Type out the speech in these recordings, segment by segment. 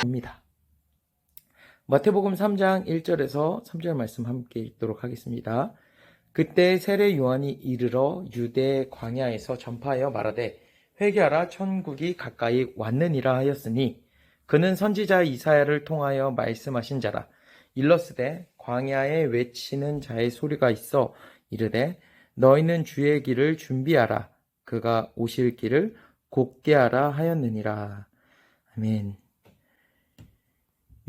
입니다. 마태복음 3장 1절에서 3절 말씀 함께 읽도록 하겠습니다. 그때 세례 요한이 이르러 유대 광야에서 전파하여 말하되 회개하라 천국이 가까이 왔느니라 하였으니 그는 선지자 이사야를 통하여 말씀하신 자라. 일러스되 광야에 외치는 자의 소리가 있어 이르되 너희는 주의 길을 준비하라. 그가 오실 길을 곧게 하라 하였느니라. 아멘.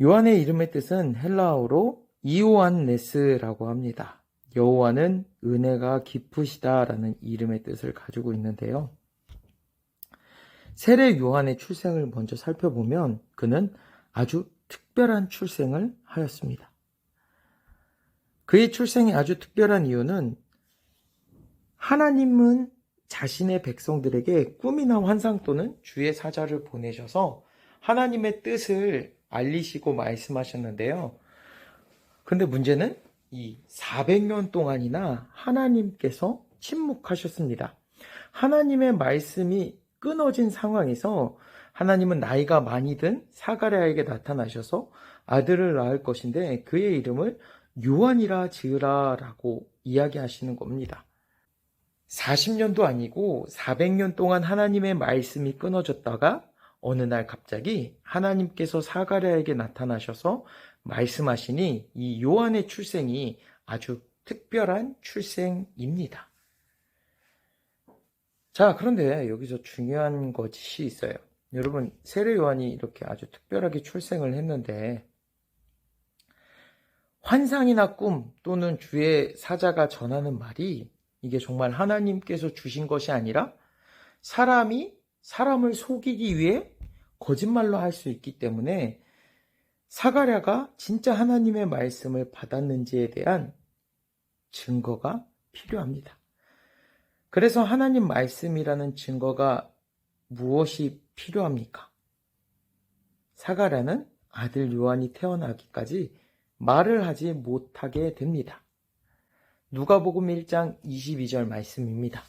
요한의 이름의 뜻은 헬라어로 이오안네스라고 합니다. 여호와는 은혜가 깊으시다라는 이름의 뜻을 가지고 있는데요. 세례 요한의 출생을 먼저 살펴보면 그는 아주 특별한 출생을 하였습니다. 그의 출생이 아주 특별한 이유는 하나님은 자신의 백성들에게 꿈이나 환상 또는 주의 사자를 보내셔서 하나님의 뜻을 알리시고 말씀하셨는데요. 그런데 문제는 이 400년 동안이나 하나님께서 침묵하셨습니다. 하나님의 말씀이 끊어진 상황에서 하나님은 나이가 많이 든 사가랴에게 나타나셔서 아들을 낳을 것인데 그의 이름을 요한이라 지으라 라고 이야기하시는 겁니다. 40년도 아니고 400년 동안 하나님의 말씀이 끊어졌다가 어느 날 갑자기 하나님께서 사가랴에게 나타나셔서 말씀하시니 이 요한의 출생이 아주 특별한 출생입니다. 자, 그런데 여기서 중요한 것이 있어요. 여러분, 세례 요한이 이렇게 아주 특별하게 출생을 했는데 환상이나 꿈 또는 주의 사자가 전하는 말이 이게 정말 하나님께서 주신 것이 아니라 사람이 사람을 속이기 위해 거짓말로 할 수 있기 때문에 사가랴가 진짜 하나님의 말씀을 받았는지에 대한 증거가 필요합니다. 그래서 하나님 말씀이라는 증거가 무엇이 필요합니까? 사가랴는 아들 요한이 태어나기까지 말을 하지 못하게 됩니다. 누가복음 1장 22절 말씀입니다.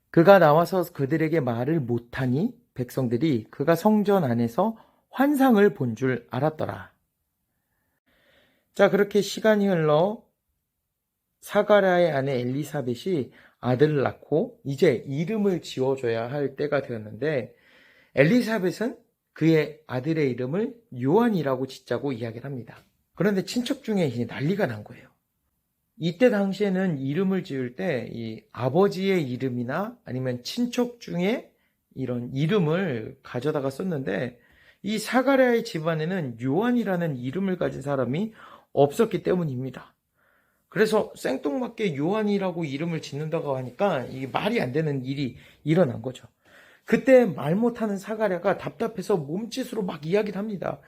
그가 나와서 그들에게 말을 못하니 백성들이 그가 성전 안에서 환상을 본 줄 알았더라. 자, 그렇게 시간이 흘러 사가랴의 아내 엘리사벳이 아들을 낳고 이제 이름을 지어줘야 할 때가 되었는데 엘리사벳은 그의 아들의 이름을 요한이라고 짓자고 이야기를 합니다. 그런데 친척 중에 난리가 난 거예요. 이때 당시에는 이름을 지을 때 이 아버지의 이름이나 아니면 친척 중에 이런 이름을 가져다가 썼는데 이 사가랴의 집안에는 요한이라는 이름을 가진 사람이 없었기 때문입니다. 그래서 생뚱맞게 요한이라고 이름을 짓는다고 하니까 이게 말이 안 되는 일이 일어난 거죠. 그때 말 못하는 사가랴가 답답해서 몸짓으로 막 이야기를 합니다.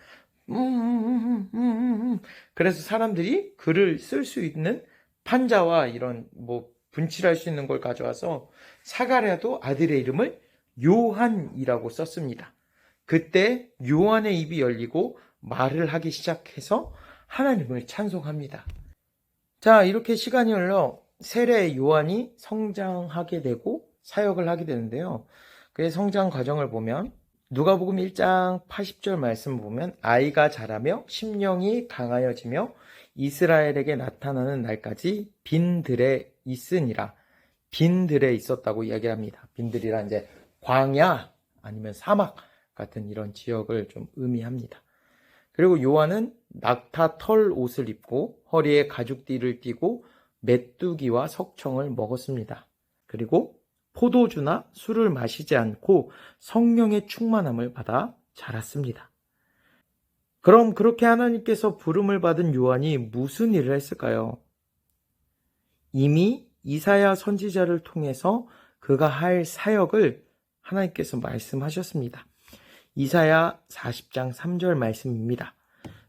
그래서 사람들이 글을 쓸 수 있는 판자와 이런 분칠할 수 있는 걸 가져와서 사가랴도 아들의 이름을 요한이라고 썼습니다. 그때 요한의 입이 열리고 말을 하기 시작해서 하나님을 찬송합니다. 자, 이렇게 시간이 흘러 세례 요한이 성장하게 되고 사역을 하게 되는데요. 그의 성장 과정을 보면 누가복음 1장 80절 말씀 보면 아이가 자라며 심령이 강하여지며 이스라엘에게 나타나는 날까지 빈들에 있으니라. 빈들에 있었다고 이야기합니다. 빈들이란 이제 광야 아니면 사막 같은 이런 지역을 좀 의미합니다. 그리고 요한은 낙타 털 옷을 입고 허리에 가죽띠를 띠고 메뚜기와 석청을 먹었습니다. 그리고 포도주나 술을 마시지 않고 성령의 충만함을 받아 자랐습니다. 그럼 그렇게 하나님께서 부름을 받은 요한이 무슨 일을 했을까요? 이미 이사야 선지자를 통해서 그가 할 사역을 하나님께서 말씀하셨습니다. 이사야 40장 3절 말씀입니다.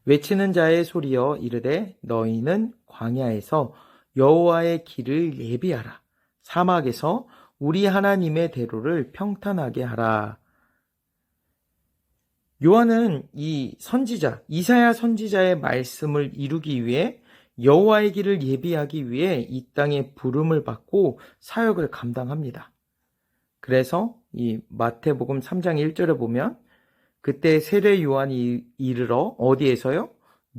외치는 자의 소리여 이르되 너희는 광야에서 여호와의 길을 예비하라. 사막에서 우리 하나님의 대로를 평탄하게 하라. 요한은 이 선지자, 이사야 선지자의 말씀을 이루기 위해 여호와의 길을 예비하기 위해 이 땅에 부름을 받고 사역을 감당합니다. 그래서 이 마태복음 3장 1절에 보면 그때 세례 요한이 이르러 어디에서요?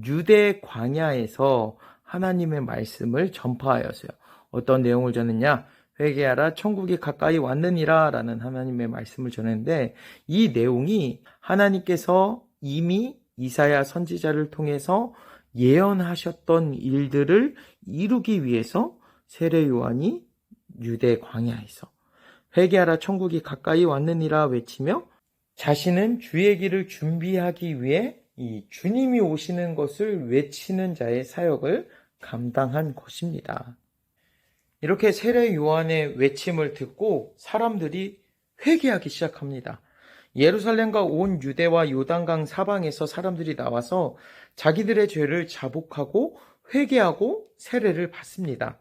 유대 광야에서 하나님의 말씀을 전파하였어요. 어떤 내용을 전했냐? 회개하라 천국이 가까이 왔느니라 라는 하나님의 말씀을 전했는데 이 내용이 하나님께서 이미 이사야 선지자를 통해서 예언하셨던 일들을 이루기 위해서 세례 요한이 유대 광야에서 회개하라 천국이 가까이 왔느니라 외치며 자신은 주의 길을 준비하기 위해 이 주님이 오시는 것을 외치는 자의 사역을 감당한 것입니다. 이렇게 세례 요한의 외침을 듣고 사람들이 회개하기 시작합니다. 예루살렘과 온 유대와 요단강 사방에서 사람들이 나와서 자기들의 죄를 자복하고 회개하고 세례를 받습니다.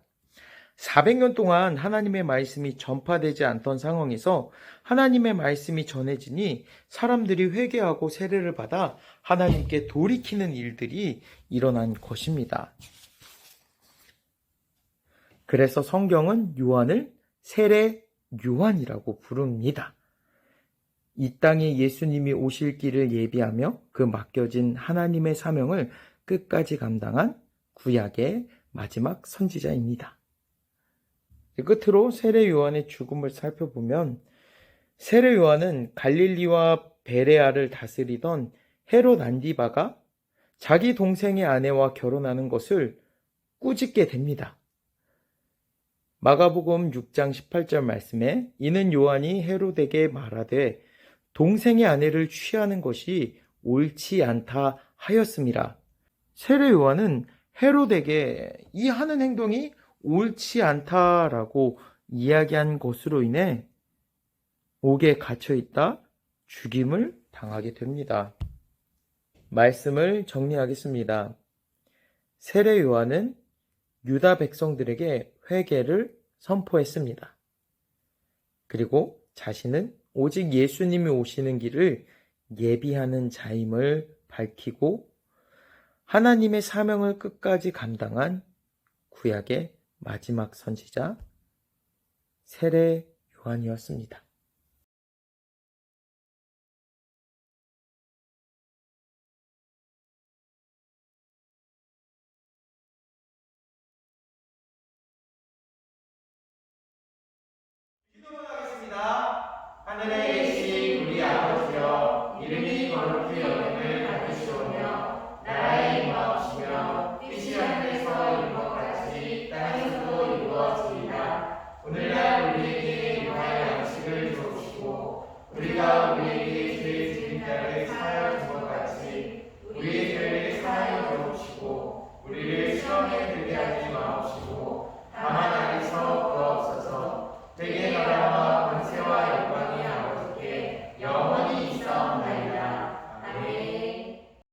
400년 동안 하나님의 말씀이 전파되지 않던 상황에서 하나님의 말씀이 전해지니 사람들이 회개하고 세례를 받아 하나님께 돌이키는 일들이 일어난 것입니다. 그래서 성경은 요한을 세례 요한이라고 부릅니다. 이 땅에 예수님이 오실 길을 예비하며 그 맡겨진 하나님의 사명을 끝까지 감당한 구약의 마지막 선지자입니다. 끝으로 세례 요한의 죽음을 살펴보면 세례 요한은 갈릴리와 베레아를 다스리던 헤롯 안디바가 자기 동생의 아내와 결혼하는 것을 꾸짖게 됩니다. 마가복음 6장 18절 말씀에 이는 요한이 헤롯에게 말하되 동생의 아내를 취하는 것이 옳지 않다 하였음이라. 세례 요한은 헤롯에게 이 하는 행동이 옳지 않다라고 이야기한 것으로 인해 옥에 갇혀있다 죽임을 당하게 됩니다. 말씀을 정리하겠습니다. 세례 요한은 유다 백성들에게 회개를 선포했습니다. 그리고 자신은 오직 예수님이 오시는 길을 예비하는 자임을 밝히고 하나님의 사명을 끝까지 감당한 구약의 마지막 선지자 세례 요한이었습니다. 기도하겠습니다. 하늘에 계신 우리 아버지여 이름이 거룩히 여김을 받으시오며 나라의 임하옵시며 뜻이 하늘에서 이룬 것 같이 땅에서도 이루어지이다. 오늘날 우리에게 유할 양식을 주옵시고 우리가 우리에게